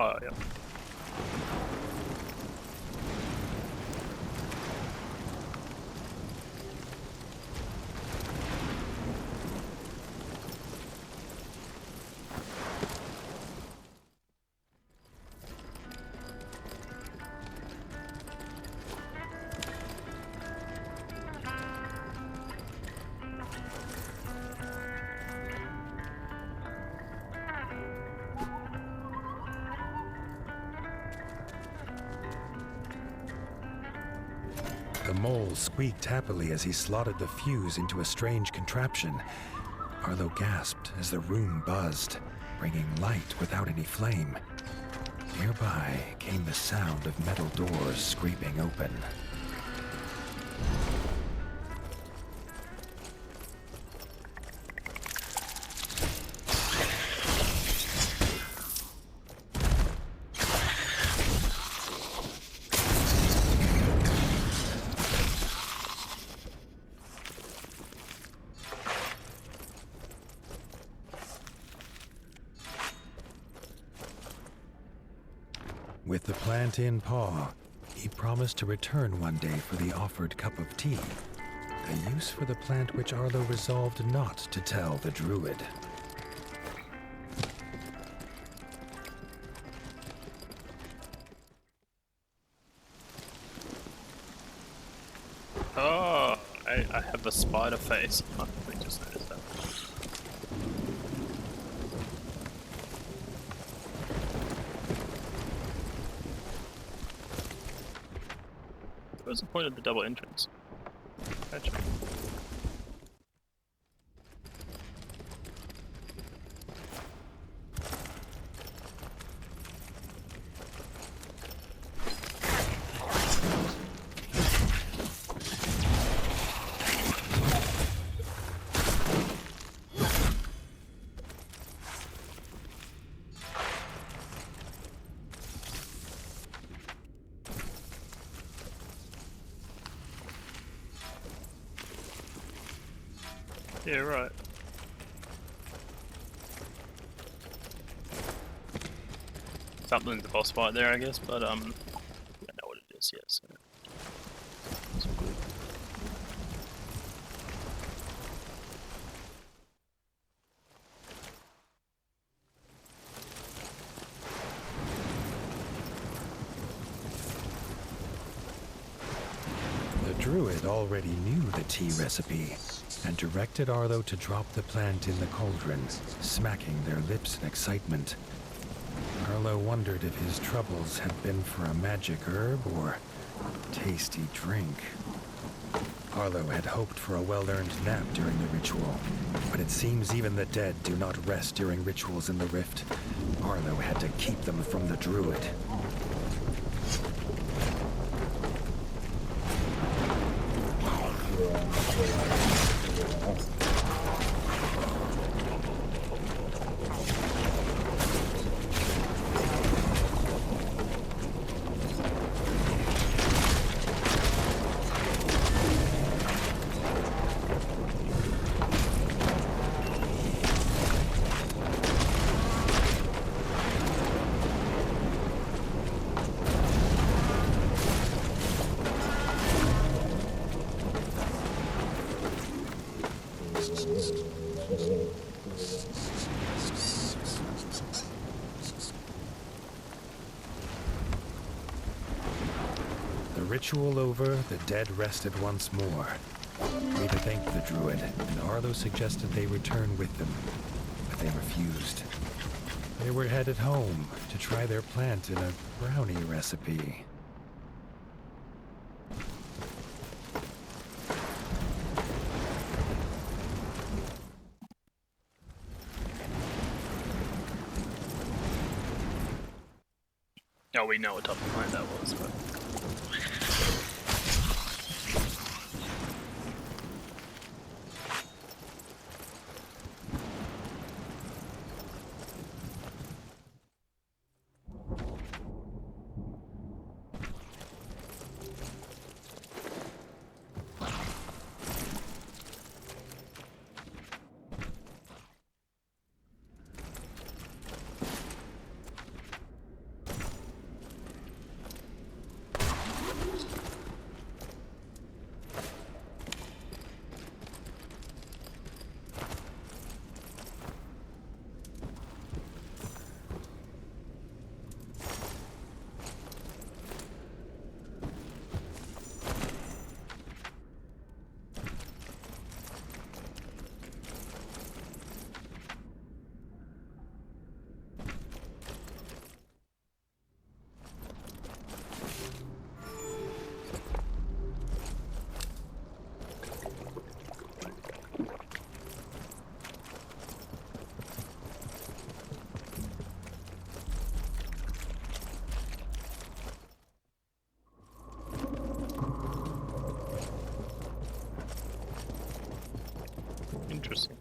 Yeah. The mole squeaked happily as he slotted the fuse into a strange contraption. Arlo gasped as the room buzzed, bringing light without any flame. Nearby came the sound of metal doors scraping open. With the plant in paw, he promised to return one day for the offered cup of tea, a use for the plant which Arlo resolved not to tell the druid. Oh, I have a spider face. I just noticed that. What was the point of the double entrance? Gotcha. Yeah, right. Something's the boss fight there, I guess, but I don't know what it is yet, so. The druid already knew the tea recipe and directed Arlo to drop the plant in the cauldron, smacking their lips in excitement. Arlo wondered if his troubles had been for a magic herb or tasty drink. Arlo had hoped for a well-earned nap during the ritual, but it seems even the dead do not rest during rituals in the rift. Arlo had to keep them from the druid. The ritual over, the dead rested once more. Rita thanked the druid, and Arlo suggested they return with them, but they refused. They were headed home to try their plant in a brownie recipe. Oh, we know what type of plant that was, but. Interesting.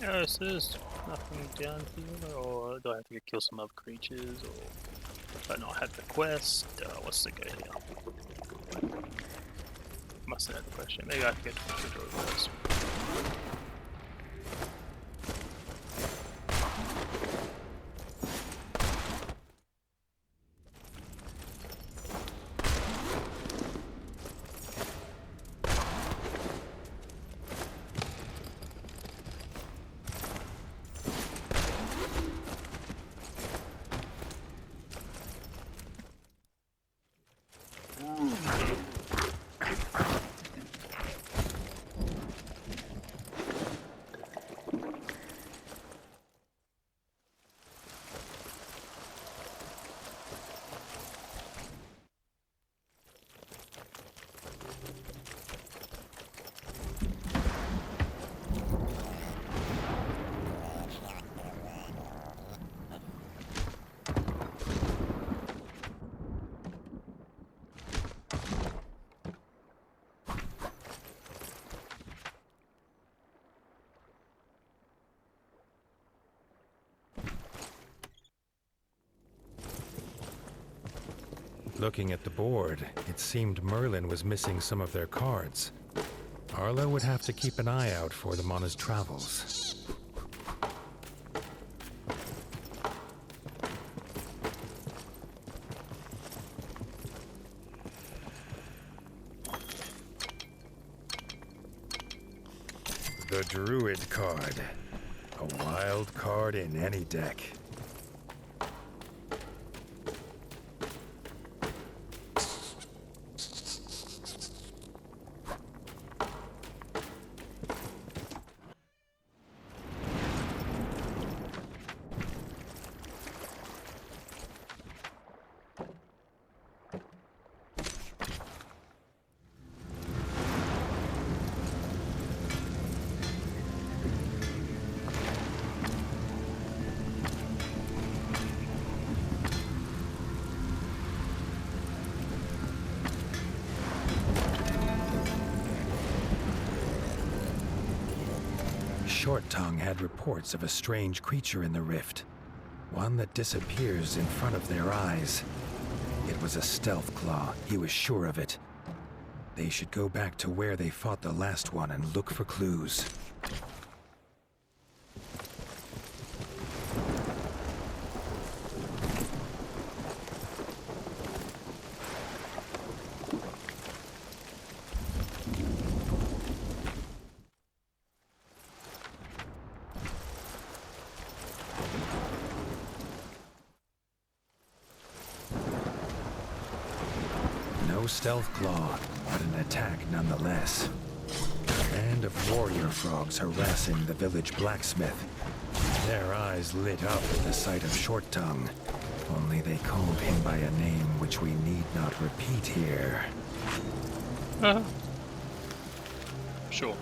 Yeah, so there's nothing down here, or do I have to go kill some other creatures, or do I not have the quest? What's the go here? Must have had the question. Maybe I have to go to the door first. Looking at the board, it seemed Merlin was missing some of their cards. Arlo would have to keep an eye out for them on his travels. The Druid card. A wild card in any deck. Short Tongue had reports of a strange creature in the rift, one that disappears in front of their eyes. It was a stealth claw, he was sure of it. They should go back to where they fought the last one and look for clues. No stealth claw, but an attack nonetheless. A band of warrior frogs harassing the village blacksmith. Their eyes lit up at the sight of Short Tongue. Only they called him by a name which we need not repeat here. Sure.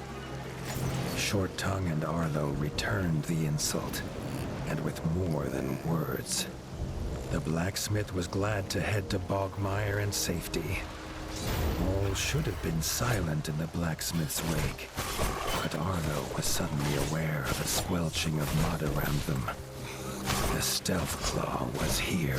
Short Tongue and Arlo returned the insult, and with more than words. The blacksmith was glad to head to Bogmire in safety. All should have been silent in the blacksmith's wake, but Arlo was suddenly aware of a squelching of mud around them. The stealth claw was here.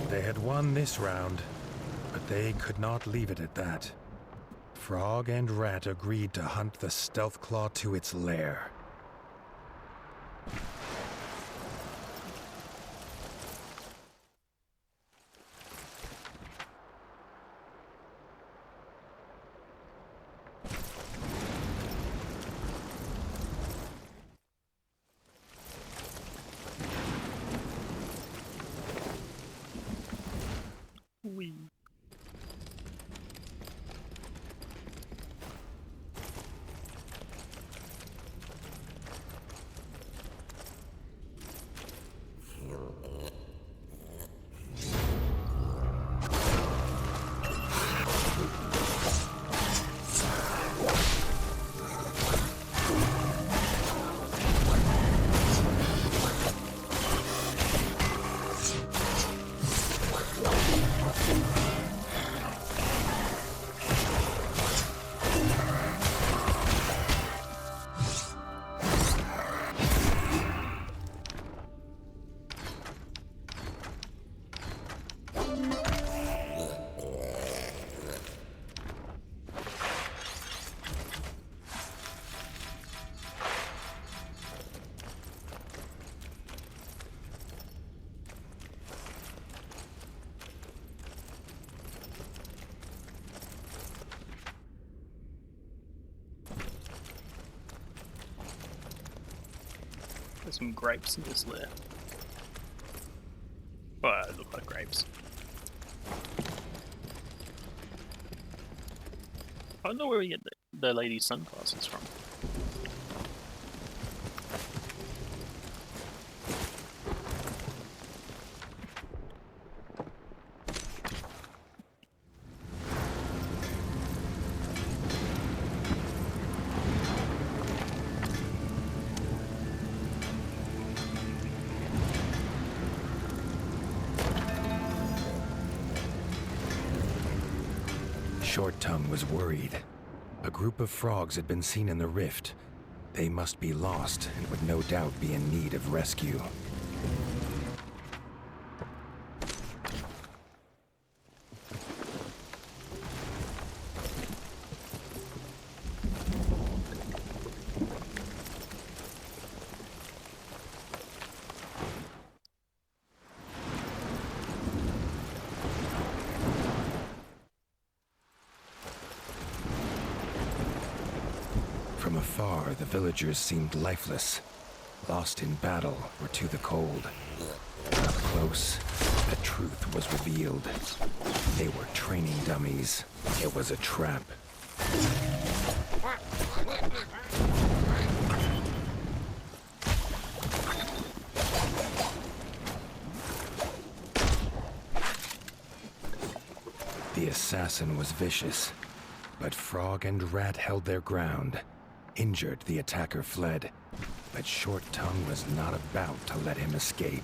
They had won this round, but they could not leave it at that. Frog and Rat agreed to hunt the stealth claw to its lair. Wee. There's some grapes in this lair. Well, they look like grapes. I don't know where we get the lady's sunglasses from. Short Tongue was worried. A group of frogs had been seen in the rift. They must be lost and would no doubt be in need of rescue. From afar, the villagers seemed lifeless, lost in battle or to the cold. Up close, the truth was revealed. They were training dummies. It was a trap. The assassin was vicious, but Frog and Rat held their ground. Injured, the attacker fled, but Short Tongue was not about to let him escape.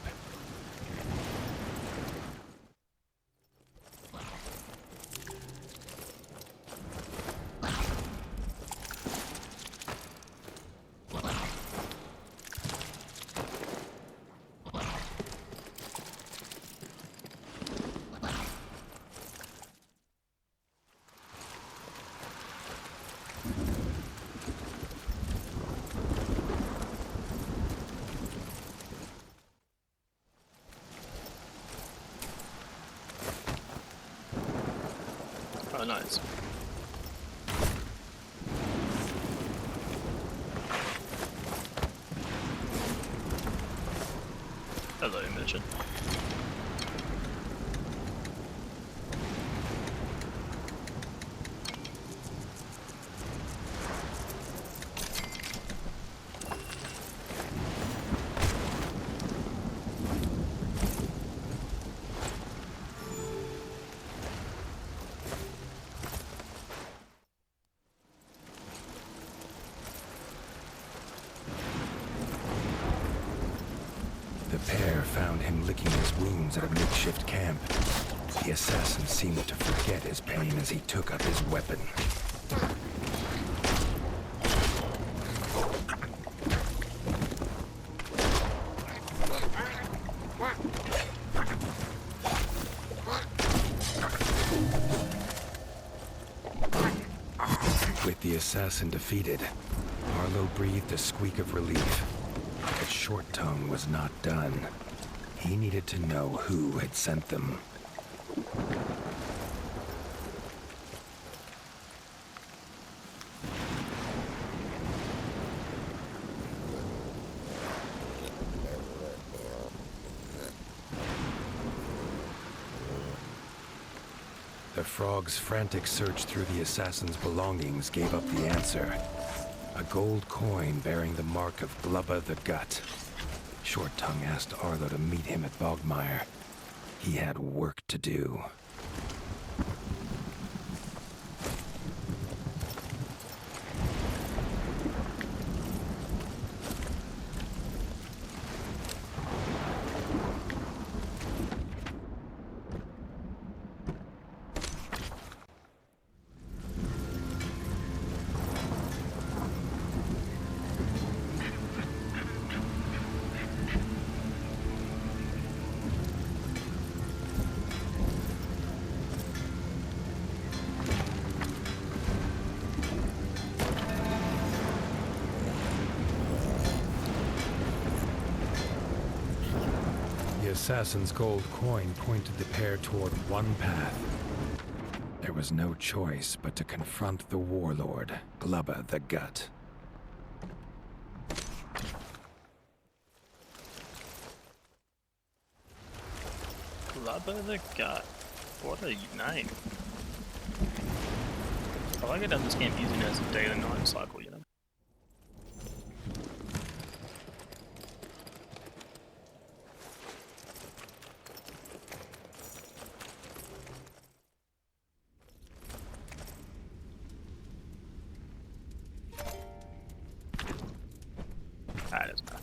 Oh, nice. Hello, Imogen. The pair found him licking his wounds at a makeshift camp. The assassin seemed to forget his pain as he took up his weapon. With the assassin defeated, Arlo breathed a squeak of relief. But Short Tongue was not done. He needed to know who had sent them. The frog's frantic search through the assassin's belongings gave up the answer. A gold coin bearing the mark of Blubber the Gut. Short Tongue asked Arlo to meet him at Bogmire. He had work to do. The assassin's gold coin pointed the pair toward one path. There was no choice but to confront the warlord, Blubber the Gut. Blubber the Gut. What a name. I like it on this game using it as a day and night cycle, you know? That is bad.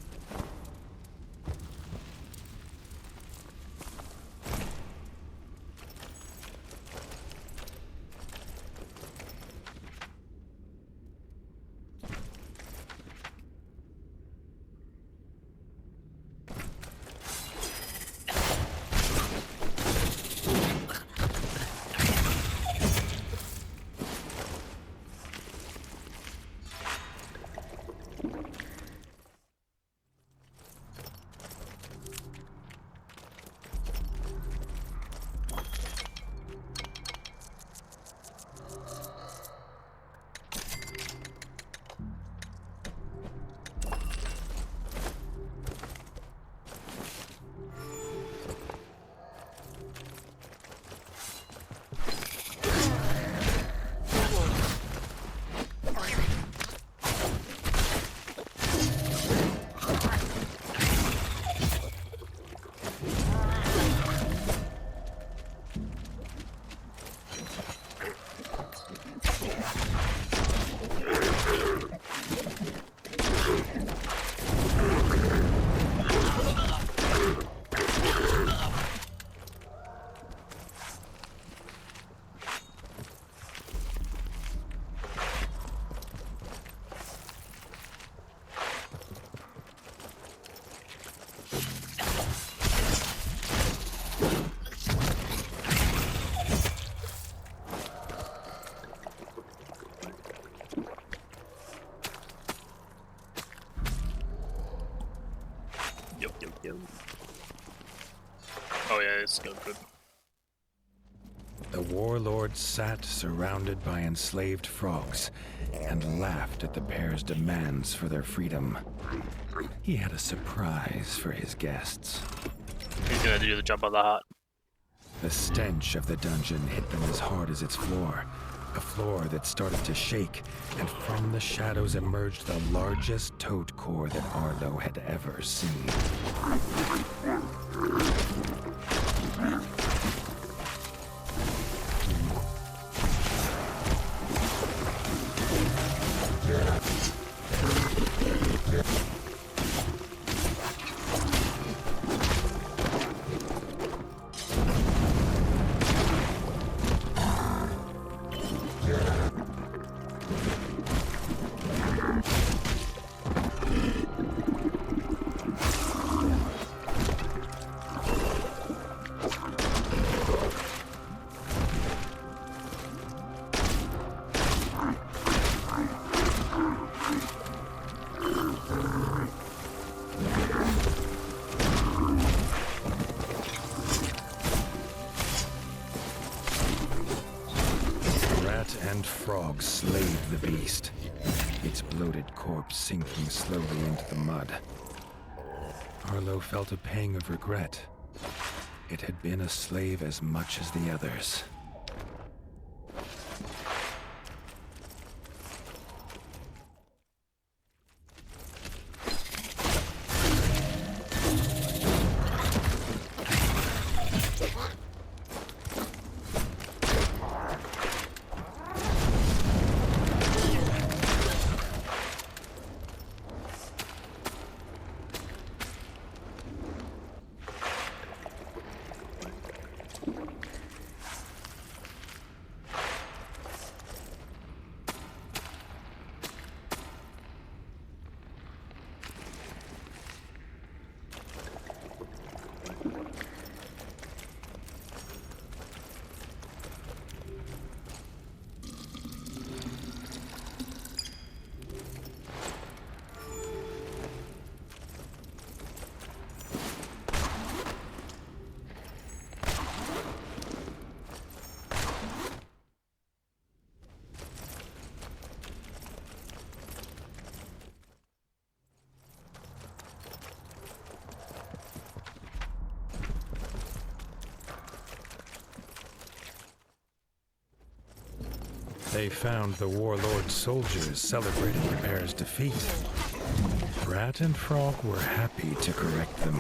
Yo. Oh yeah, it's still good. The warlord sat surrounded by enslaved frogs and laughed at the pair's demands for their freedom. He had a surprise for his guests. He's gonna do the job of the heart. The stench of the dungeon hit them as hard as its floor. A floor that started to shake, and from the shadows emerged the largest toad core that Arlo had ever seen. and Frog slayed the beast, its bloated corpse sinking slowly into the mud. Arlo felt a pang of regret. It had been a slave as much as the others. They found the warlord's soldiers celebrating the pair's defeat. Rat and Frog were happy to correct them.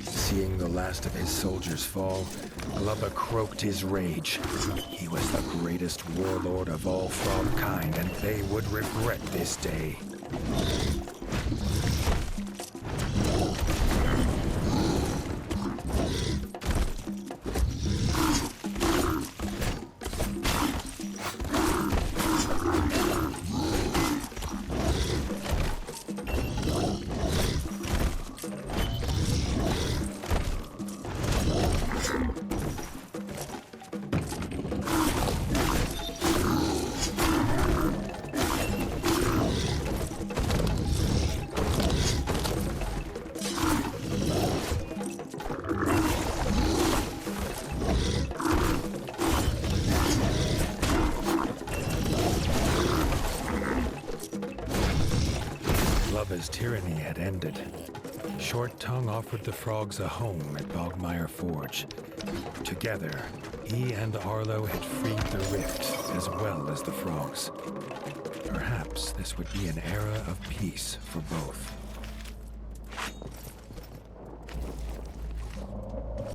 Seeing the last of his soldiers fall, Blubber croaked his rage. He was the greatest warlord of all frog kind, and they would regret this day. Blubber's tyranny had ended. Short Tongue offered the frogs a home at Bogmire Forge. Together, he and Arlo had freed the Rift as well as the frogs. Perhaps this would be an era of peace for both.